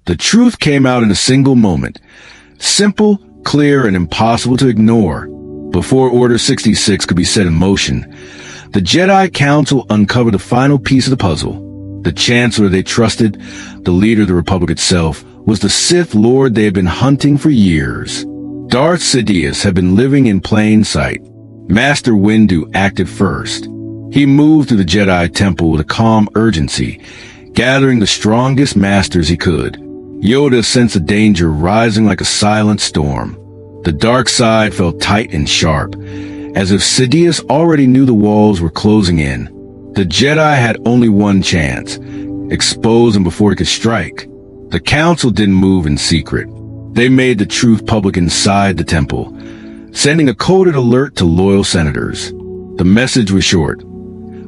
The truth came out in a single moment. Simple, clear, and impossible to ignore. Before Order 66 could be set in motion, the Jedi Council uncovered the final piece of the puzzle. The Chancellor they trusted, the leader of the Republic itself, was the Sith Lord they had been hunting for years. Darth Sidious had been living in plain sight. Master Windu acted first. He moved through the Jedi Temple with a calm urgency, gathering the strongest masters he could. Yoda sensed the danger rising like a silent storm. The dark side felt tight and sharp, as if Sidious already knew the walls were closing in. The Jedi had only one chance: expose him before he could strike. The Council didn't move in secret. They made the truth public inside the temple, sending a coded alert to loyal senators. The message was short.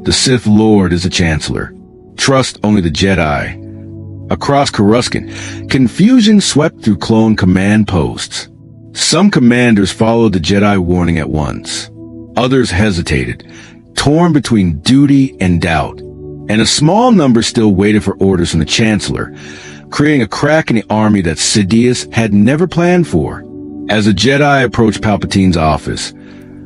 The Sith Lord is the Chancellor. Trust only the Jedi. Across Coruscant, confusion swept through clone command posts. Some commanders followed the Jedi warning at once. Others hesitated, torn between duty and doubt. And a small number still waited for orders from the Chancellor, creating a crack in the army that Sidious had never planned for. As the Jedi approached Palpatine's office,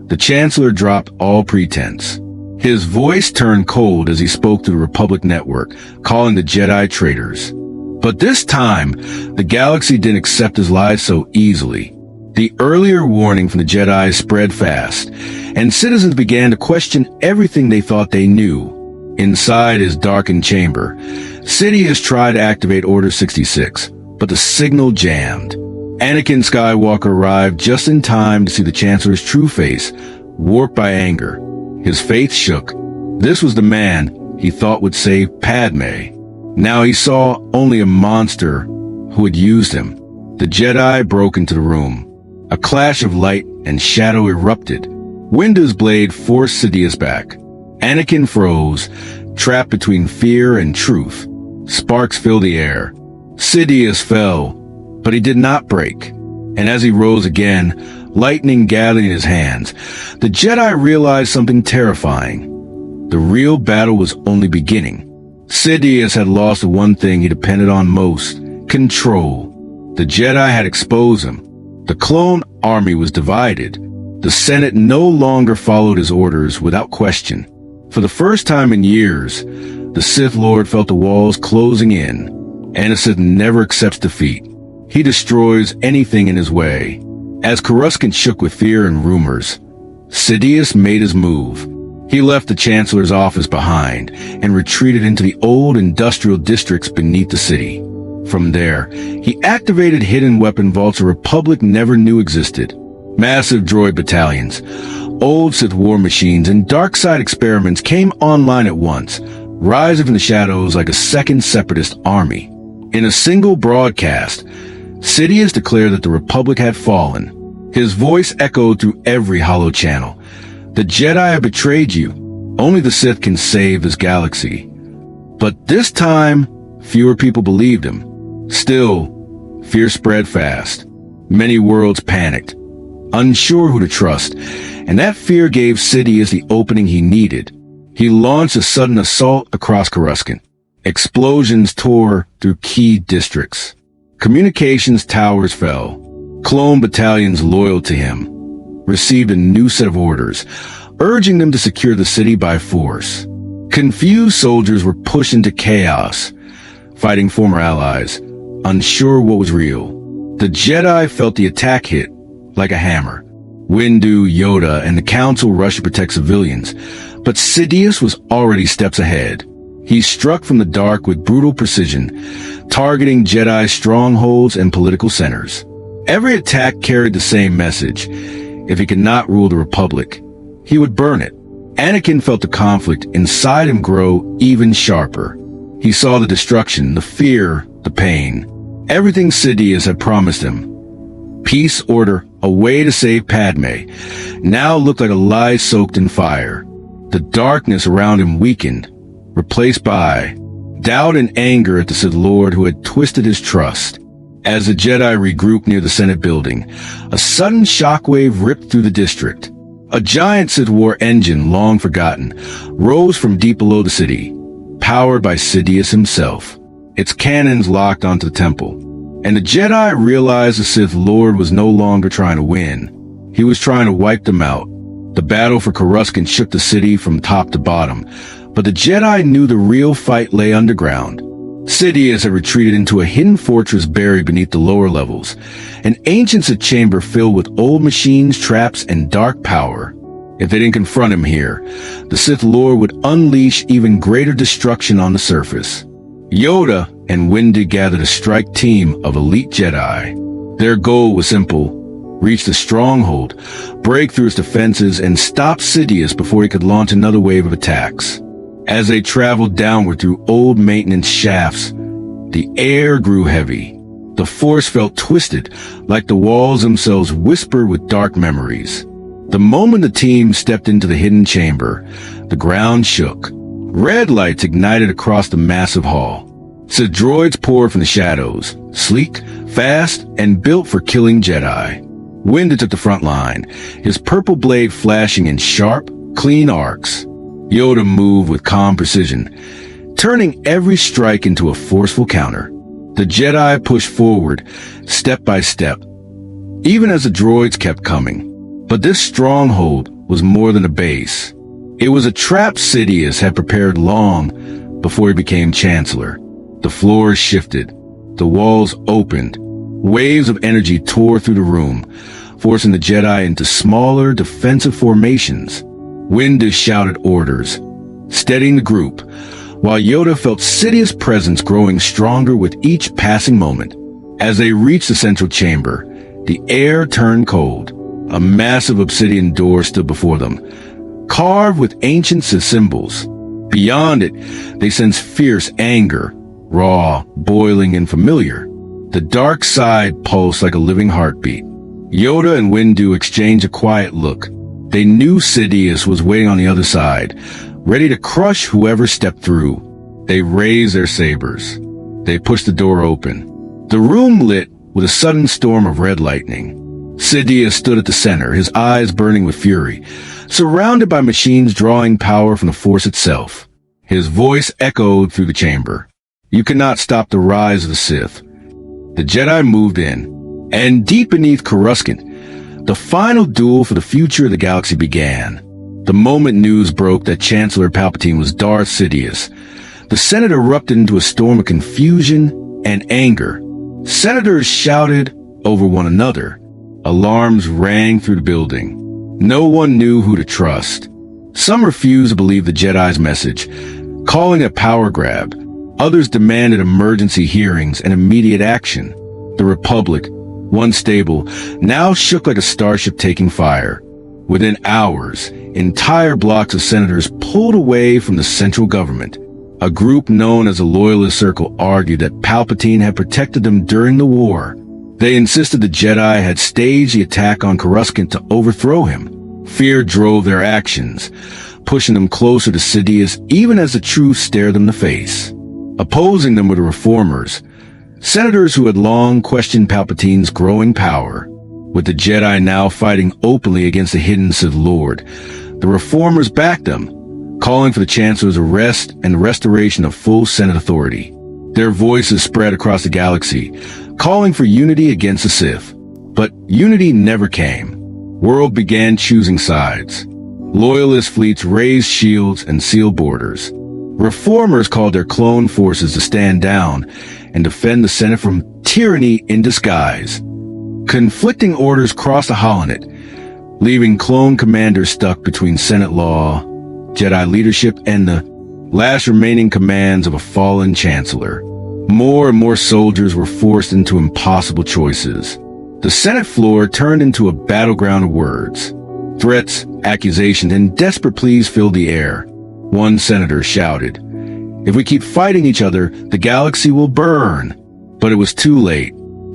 the Chancellor dropped all pretense. His voice turned cold as he spoke to the Republic Network, calling the Jedi traitors. But this time, the galaxy didn't accept his lies so easily. The earlier warning from the Jedi spread fast, and citizens began to question everything they thought they knew. Inside his darkened chamber, Sidious tried to activate Order 66, but the signal jammed. Anakin Skywalker arrived just in time to see the Chancellor's true face, warped by anger. His faith shook. This was the man he thought would save Padme. Now he saw only a monster who had used him. The Jedi broke into the room. A clash of light and shadow erupted. Windu's blade forced Sidious back. Anakin froze, trapped between fear and truth. Sparks filled the air. Sidious fell, but he did not break. And as he rose again, lightning gathered in his hands, the Jedi realized something terrifying. The real battle was only beginning. Sidious had lost the one thing he depended on most: control. The Jedi had exposed him. The clone army was divided. The Senate no longer followed his orders without question. For the first time in years, the Sith Lord felt the walls closing in, and a Sith never accepts defeat. He destroys anything in his way. As Coruscant shook with fear and rumors, Sidious made his move. He left the Chancellor's office behind and retreated into the old industrial districts beneath the city. From there, he activated hidden weapon vaults the Republic never knew existed. Massive droid battalions, old Sith war machines, and DarkSide experiments came online at once, rising from the shadows like a second separatist army. In a single broadcast, Sidious declared that the Republic had fallen. His voice echoed through every hollow channel. The Jedi have betrayed you. Only the Sith can save this galaxy. But this time, fewer people believed him. Still, fear spread fast. Many worlds panicked, unsure who to trust, and that fear gave Sidious the opening he needed. He launched a sudden assault across Coruscant. Explosions tore through key districts. Communications towers fell. Clone battalions loyal to him received a new set of orders, urging them to secure the city by force. Confused soldiers were pushed into chaos, fighting former allies, unsure what was real. The Jedi felt the attack hit like a hammer. Windu, Yoda, and the Council rushed to protect civilians, but Sidious was already steps ahead. He struck from the dark with brutal precision, targeting Jedi strongholds and political centers. Every attack carried the same message. If he could not rule the Republic, he would burn it. Anakin felt the conflict inside him grow even sharper. He saw the destruction, the fear, the pain. Everything Sidious had promised him. Peace, order, a way to save Padme, now looked like a lie soaked in fire. The darkness around him weakened, replaced by doubt and anger at the Sith Lord who had twisted his trust. As the Jedi regrouped near the Senate building, a sudden shockwave ripped through the district. A giant Sith war engine, long forgotten, rose from deep below the city, powered by Sidious himself. Its cannons locked onto the temple. And the Jedi realized the Sith Lord was no longer trying to win. He was trying to wipe them out. The battle for Coruscant shook the city from top to bottom, but the Jedi knew the real fight lay underground. Sidious had retreated into a hidden fortress buried beneath the lower levels, an ancient chamber filled with old machines, traps, and dark power. If they didn't confront him here, the Sith Lord would unleash even greater destruction on the surface. Yoda and Windu gathered a strike team of elite Jedi. Their goal was simple: reach the stronghold, break through its defenses, and stop Sidious before he could launch another wave of attacks. As they traveled downward through old maintenance shafts, the air grew heavy. The force felt twisted, like the walls themselves whispered with dark memories. The moment the team stepped into the hidden chamber, the ground shook. Red lights ignited across the massive hall. Sith droids poured from the shadows, sleek, fast, and built for killing Jedi. Windu took the front line, his purple blade flashing in sharp, clean arcs. Yoda moved with calm precision, turning every strike into a forceful counter. The Jedi pushed forward, step by step, even as the droids kept coming. But this stronghold was more than a base. It was a trap Sidious had prepared long before he became Chancellor. The floors shifted, the walls opened, waves of energy tore through the room, forcing the Jedi into smaller defensive formations. Windu shouted orders, steadying the group, while Yoda felt Sidious' presence growing stronger with each passing moment. As they reached the central chamber, the air turned cold. A massive obsidian door stood before them, carved with ancient Sith symbols. Beyond it, they sensed fierce anger, raw, boiling, and familiar. The dark side pulsed like a living heartbeat. Yoda and Windu exchanged a quiet look. They knew Sidious was waiting on the other side, ready to crush whoever stepped through. They raised their sabers. They pushed the door open. The room lit with a sudden storm of red lightning. Sidious stood at the center, his eyes burning with fury, surrounded by machines drawing power from the Force itself. His voice echoed through the chamber. You cannot stop the rise of the Sith. The Jedi moved in, and deep beneath Coruscant, the final duel for the future of the galaxy began. The moment news broke that Chancellor Palpatine was Darth Sidious, the Senate erupted into a storm of confusion and anger. Senators shouted over one another. Alarms rang through the building. No one knew who to trust. Some refused to believe the Jedi's message, calling it a power grab. Others demanded emergency hearings and immediate action. The Republic, once stable, now shook like a starship taking fire. Within hours, entire blocks of senators pulled away from the central government. A group known as the Loyalist Circle argued that Palpatine had protected them during the war. They insisted the Jedi had staged the attack on Coruscant to overthrow him. Fear drove their actions, pushing them closer to Sidious even as the truth stared them in the face. Opposing them were the Reformers, senators who had long questioned Palpatine's growing power. With the Jedi now fighting openly against the hidden Sith Lord, the Reformers backed them, calling for the Chancellor's arrest and the restoration of full Senate authority. Their voices spread across the galaxy, calling for unity against the Sith. But unity never came. World began choosing sides. Loyalist fleets raised shields and sealed borders. Reformers called their clone forces to stand down and defend the Senate from tyranny in disguise. Conflicting orders crossed the holonet, leaving clone commanders stuck between Senate law, Jedi leadership, and the last remaining commands of a fallen chancellor. More and more soldiers were forced into impossible choices. The Senate floor turned into a battleground of words. Threats, accusations, and desperate pleas filled the air. One senator shouted, "If we keep fighting each other, the galaxy will burn." But it was too late.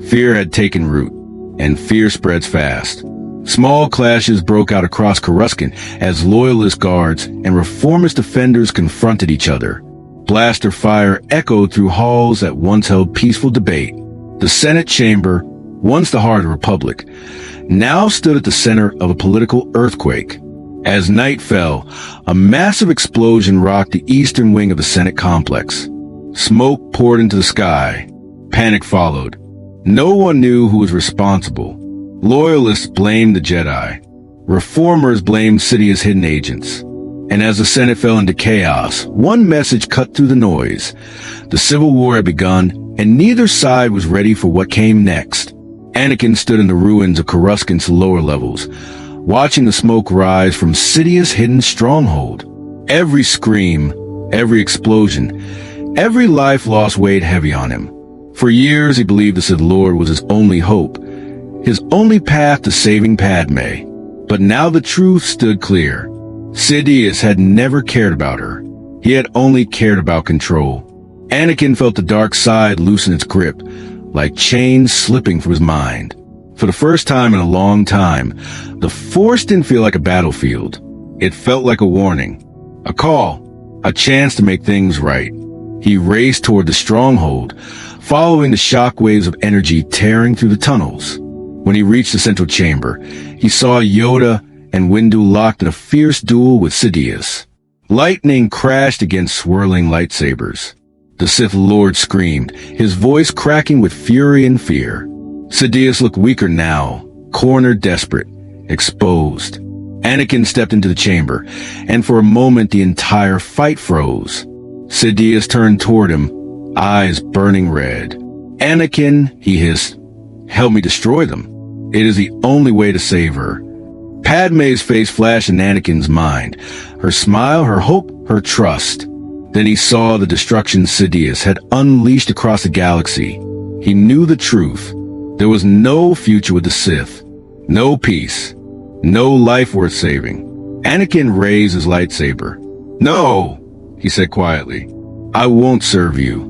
Fear had taken root, and fear spreads fast. Small clashes broke out across Coruscant as Loyalist guards and Reformist defenders confronted each other. Blaster fire echoed through halls that once held peaceful debate. The Senate chamber, once the heart of the Republic, now stood at the center of a political earthquake. As night fell, a massive explosion rocked the eastern wing of the Senate complex. Smoke poured into the sky. Panic followed. No one knew who was responsible. Loyalists blamed the Jedi. Reformers blamed Sidious hidden agents. And as the Senate fell into chaos, one message cut through the noise. The Civil War had begun, and neither side was ready for what came next. Anakin stood in the ruins of Coruscant's lower levels, watching the smoke rise from Sidious' hidden stronghold. Every scream, every explosion, every life lost weighed heavy on him. For years he believed the Sith Lord was his only hope, his only path to saving Padme. But now the truth stood clear. Sidious had never cared about her. He had only cared about control. Anakin felt the dark side loosen its grip, like chains slipping from his mind. For the first time in a long time, the Force didn't feel like a battlefield. It felt like a warning, a call, a chance to make things right. He raced toward the stronghold, following the shockwaves of energy tearing through the tunnels. When he reached the central chamber, he saw Yoda and Windu locked in a fierce duel with Sidious. Lightning crashed against swirling lightsabers. The Sith Lord screamed, his voice cracking with fury and fear. Sidious looked weaker now, cornered, desperate, exposed. Anakin stepped into the chamber, and for a moment the entire fight froze. Sidious turned toward him, eyes burning red. "Anakin," he hissed, "help me destroy them. It is the only way to save her." Padme's face flashed in Anakin's mind, her smile, her hope, her trust. Then he saw the destruction Sidious had unleashed across the galaxy. He knew the truth. There was no future with the Sith, no peace, no life worth saving. Anakin raised his lightsaber. "No," he said quietly, "I won't serve you."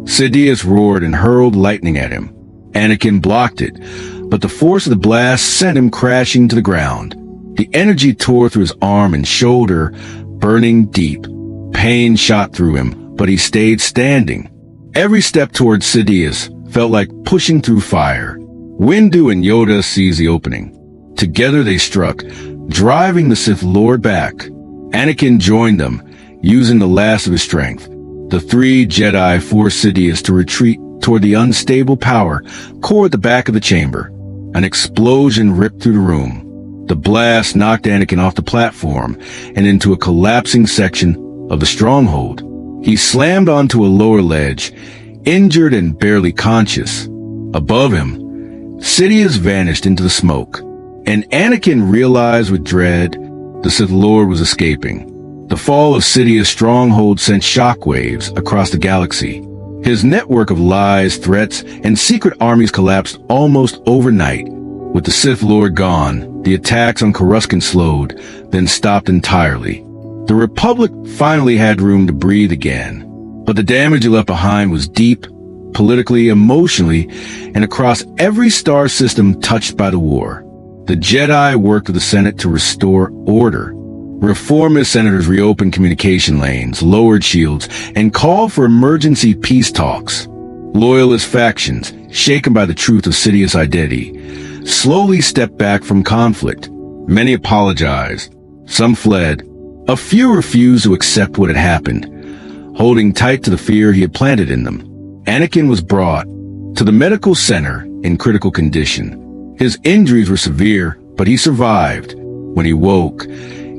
Sidious roared and hurled lightning at him. Anakin blocked it, but the force of the blast sent him crashing to the ground. The energy tore through his arm and shoulder, burning deep. Pain shot through him, but he stayed standing. Every step toward Sidious felt like pushing through fire. Windu and Yoda seized the opening. Together they struck, driving the Sith Lord back. Anakin joined them, using the last of his strength. The three Jedi forced Sidious to retreat toward the unstable power core at the back of the chamber. An explosion ripped through the room. The blast knocked Anakin off the platform and into a collapsing section of the stronghold. He slammed onto a lower ledge, injured and barely conscious. Above him, Sidious vanished into the smoke, and Anakin realized with dread the Sith Lord was escaping. The fall of Sidious' stronghold sent shockwaves across the galaxy. His network of lies, threats, and secret armies collapsed almost overnight. With the Sith Lord gone, the attacks on Coruscant slowed, then stopped entirely. The Republic finally had room to breathe again. But the damage it left behind was deep, politically, emotionally, and across every star system touched by the war. The Jedi worked with the Senate to restore order. Reformist senators reopened communication lanes, lowered shields, and called for emergency peace talks. Loyalist factions, shaken by the truth of Sidious' identity, slowly stepped back from conflict. Many apologized. Some fled. A few refused to accept what had happened, holding tight to the fear he had planted in them. Anakin was brought to the medical center in critical condition. His injuries were severe, but he survived. When he woke,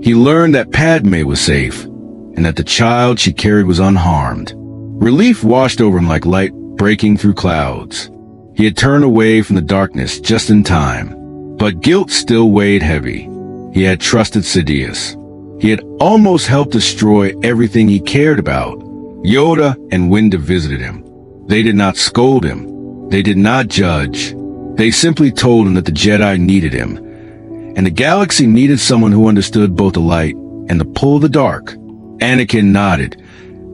he learned that Padme was safe, and that the child she carried was unharmed. Relief washed over him like light breaking through clouds. He had turned away from the darkness just in time, but guilt still weighed heavy. He had trusted Sidious. He had almost helped destroy everything he cared about. Yoda and Windu visited him. They did not scold him. They did not judge. They simply told him that the Jedi needed him, and the galaxy needed someone who understood both the light and the pull of the dark. Anakin nodded,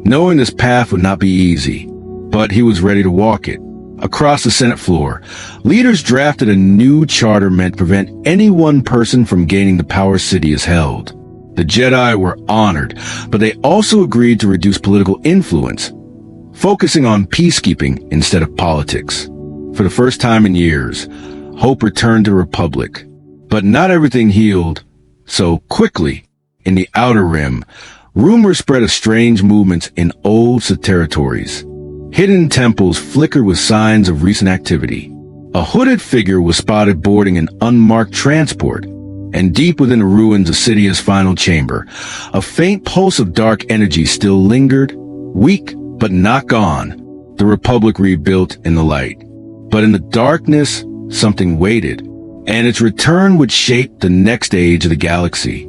knowing this path would not be easy, but he was ready to walk it. Across the Senate floor, leaders drafted a new charter meant to prevent any one person from gaining the power Sidious held. The Jedi were honored, but they also agreed to reduce political influence, focusing on peacekeeping instead of politics. For the first time in years, hope returned to the Republic. But not everything healed so quickly. In the Outer Rim, rumors spread of strange movements in old Sith territories. Hidden temples flickered with signs of recent activity. A hooded figure was spotted boarding an unmarked transport, and deep within the ruins of Sidious' final chamber, a faint pulse of dark energy still lingered, weak but not gone. The Republic rebuilt in the light. But in the darkness, something waited, and its return would shape the next age of the galaxy.